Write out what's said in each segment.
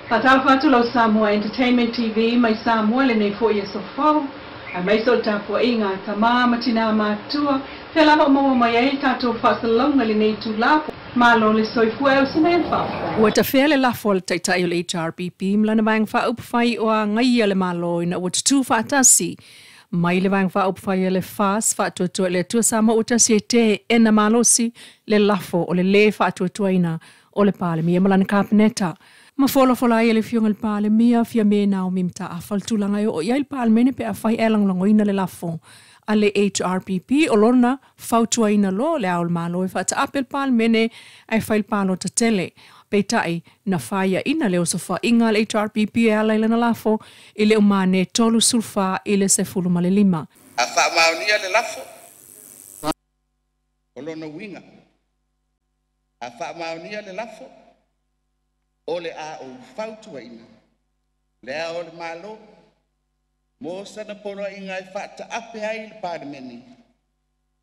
Fatau fatu lau Samoa Entertainment TV mai Samoa le nei fo ia sofau. A mai so tapu inga tama matina matua. Pela ho mo mai ai tato fasalonga le nei tulapo. Malo le soifua au sinefa. Ua ta whele lafo le taitai o le HRPP mlana vang wha upwhai o a ngai le malo ina ua tutu wha atasi. Mai le vang wha upwhai le fas wha tuatua le tua sama utasi e te ena malosi le lafo o le wha tuatua ina o le pale mia mlana kapeneta. Ma fola fola ia le fionga le pale mia fia me nao mimta a faltulanga o ia le pale mene pe a whai elang langoina le lafo. A le HRPP o lona fautua ina lo le aul malo e whata apel pal mene ai whail palo ta tele. Peitai na whaia ina leo sofa inga le HRPP e ala ila na lafo i le umane tolu sulfa i le sefulu male lima. A wha maunia le lafo o lona winga. A wha maunia le lafo o le a o fautua ina. Le a o le malo mo sana pora inga i whata ape ai le parlemeni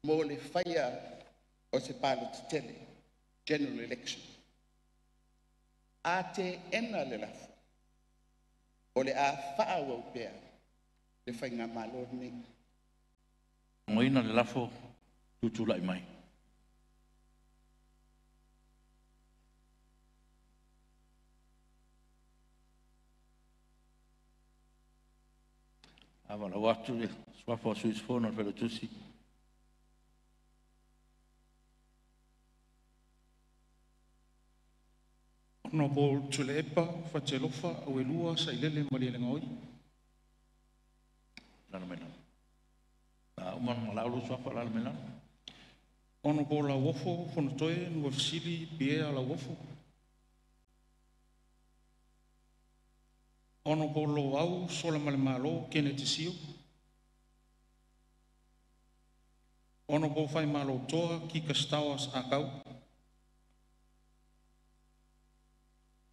mo le whaia o se palo te tele, general election. A te ena le lafo o le a wha au pea le whainga malo nei. Ngoina le lafo tutulai mai. Avala watu le swafa suis fona velo tusi. No bol tulepa fatelofa o elua sa ilele mali le ngoi. Lana mena. Na uma malaulu swafa lana mena. Ono bol la wofo fonotoe no fisili bia la wofo. Ono bolo au sola male malo kene tisio. Ono bo fai malo toa ki kastawas akau.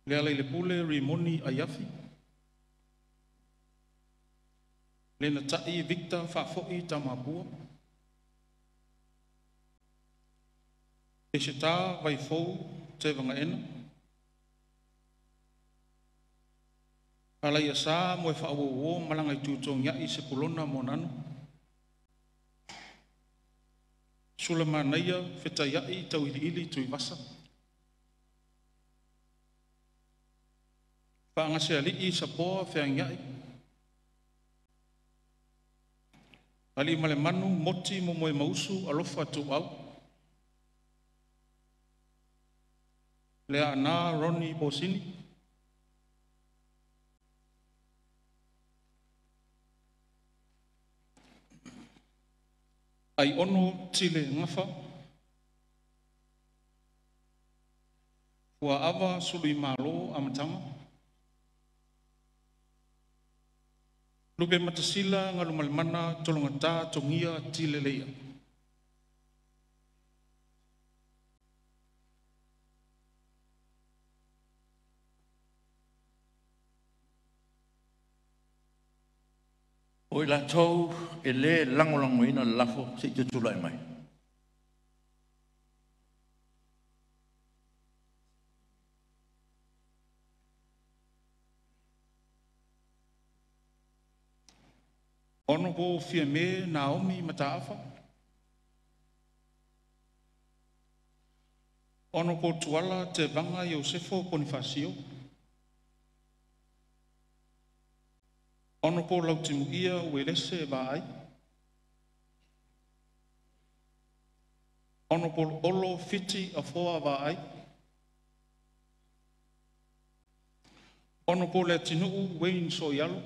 Lea le pule rimoni ayafi. Lena tai Victor Fafoi Tamapua. E se tā vai fou te vanga ena. Ala ia sa mo e whaawo malanga i tūtong ia i se polona mo nano. Sula manaia wheta ia i tau ili tui vasa. Whaangase ali i sa poa whiang ia i. Ali male manu moti mo moe mausu alofa tu au. Lea ana Ronnie Bosini. Ai ono tile ngafa. Ua awa sului malo amatanga. Lupe matasila ngalu malimana tolongata tongia tile leia. Oi la tau e le langolango ina lafo se te tulai mai. Ono bo fia me Naomi Mataafa. Ono bo tuala te vanga Iosefo Bonifacio. Ono po lautimu ia uelese vai. Ono po olo fiti a foa vai. Ono po le tinu Wayne Soyalo.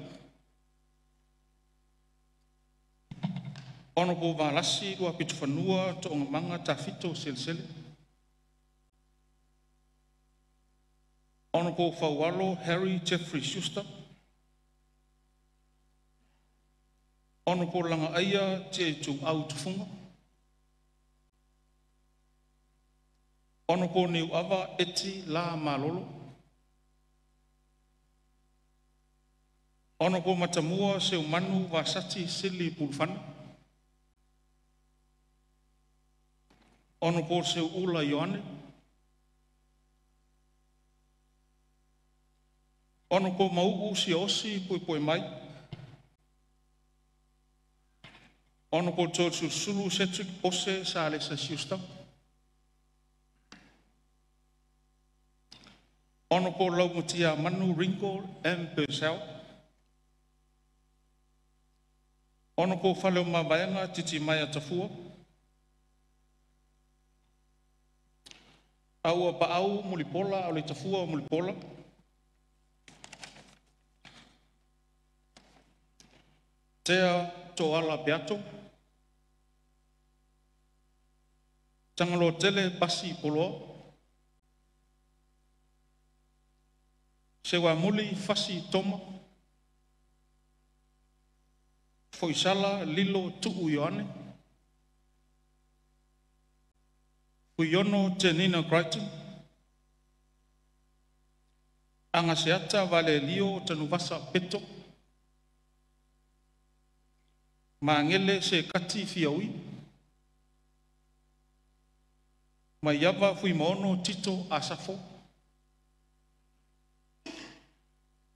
Ono po valasi lua pitufanua to ngamanga tafito selsele. Ono po fawalo Harry Jeffrey Schuster. Ono po langa aia te tu au tufunga. Ono po niu ava eti la malolo. Ono po matamua se umanu vasati sili pulfana. Ono po se ula Ioane. Ono ko mau si osi pui mai. Ono ko tō sulu setu ose sa le sa siusta. Ono ko lau mutia manu wrinkle and persel. Ono ko whaleo mawaenga titi mai a tafua. Aua pa au mulipola au le tafua mulipola. Tea to ala beato. Tangalo tele pasi polo. Sewa muli fasi toma. Foisala lilo tuu yoane. Fuyono Janina Crichton. Angaseata vale lio tanuvasa peto. Mangele se kati fiaui. Mayava fuimono tito asafo.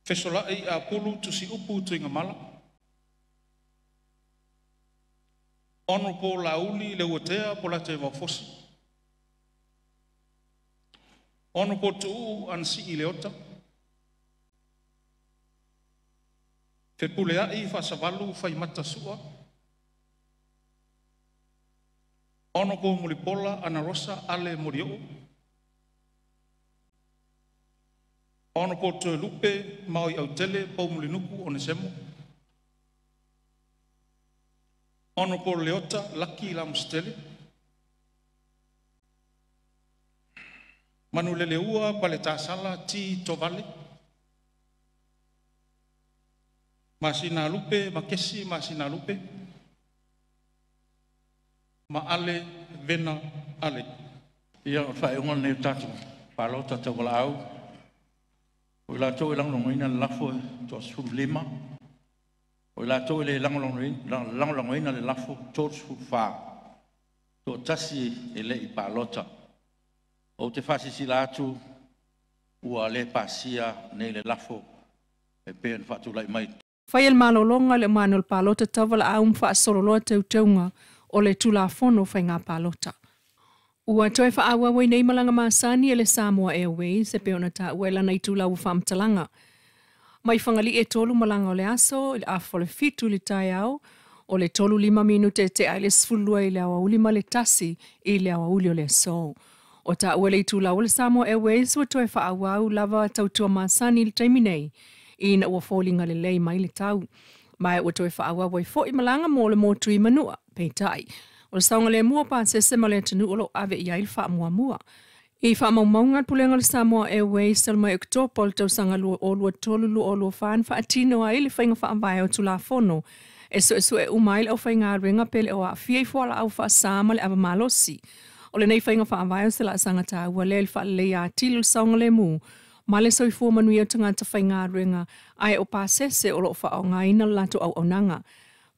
Fesolai a pulu tusi upu tuingamala. Ono po lauli leuotea po la te wafosi. Ono po tuu ansi ileota. Fepulea i fasavalu fai mata sua. Ono po mulipola anarosa ale morio. Ono po te lupe maui au tele po mulinuku onesemo. Ono po leota laki la mustele. Manu lele ua pale tasala ti tovale. Masina lupe, makesi masina lupe. Ma ale vena ale. Ia whai unga nei tatu. Palota te wala au. O la tau ilang longoina lafo to suru lima. O la tau ile lang longoina le lafo to suru fa. To tasi ele I palota. O te fasi sila atu. Ua le pasia nei le lafo. E pean fatu lai mai. Whai el malolonga le manol palota tawala aum wha asololoa teuteunga o le tulafono whai ngā palota. Ua toi wha awa wei nei malanga masani e le Samoa Airways e peona ta uela nei tula u whamtalanga. Mai whangali e tolu malanga o le aso, le afo le fitu le tai au, o le tolu 5 minute te ai le sfulua I le awa ulima le tasi I le awa uli o le so. O ta uela I tula o le Samoa Airways ua toi wha awa au lava tautua masani le taimi nei. Ina ua fōlinga le lei mai le tau. Mai ua toi wha awa wai fo I malanga mo le motui manua, peitai. O le saunga le mua pa sese ma le tanu o lo ave I aile wha mua. I wha maunga pulenga le Samoa Airways tal mai oktopa o le tausanga lua o lua tolu lua o lua whaan wha atino a ili whainga wha ambaia o tula fono. E so e umaile au whainga ringa pele o a fia I fuala au wha sama le ava malosi. O le nei whainga wha ambaia o se la sanga ta ua le wha le a tilu saunga le mu. Ma le soi fua manuia o tangata whainga ringa ai o pa sese o lo wha o ngaina lato au onanga.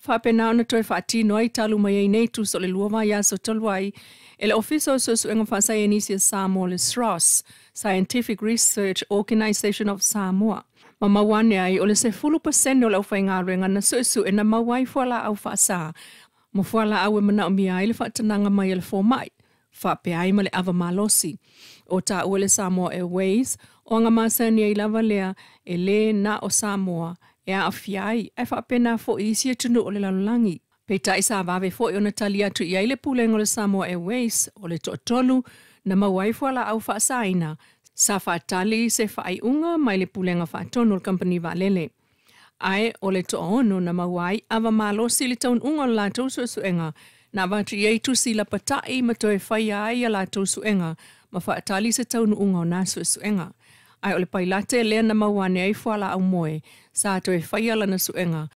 Whapena ona toi whaatino ai talu mai ei nei tu so le luawa ia so tolwai e le ofiso so suenga whasaianisia Samoa le SROS, Scientific Research Organisation of Samoa. Ma mawane ai o le se 10% o le whainga ringa na suesu e na mawai fuala au whaasa. Mo fuala au e mana o mia ai le whaatananga mai e le fōmai. Whape ai ma le ava malosi. O ta ua le Samoa Airways, o anga masani ai lava lea e le na o Samoa. E a awhiai, e whapena fo isi e tunu o le lalulangi. Peta I sa wawe fo I ona tali atu I aile pulenga o le Samoa Airways, o le totolu, na mawaifu ala au whaasaina, sa whaatali se whaai unga mai le pulenga whaatonu o company valele. Ai, o le toono na mawai, awa malosi le taun unga o la tausu suenga, na watu iei tusi la patai ma toe whai ai a la tausu enga, ma whaatali se taun unga o nasu suenga. Ai ole pailate lea na mawane ai fuala au moe, sa toe whaiala na suenga,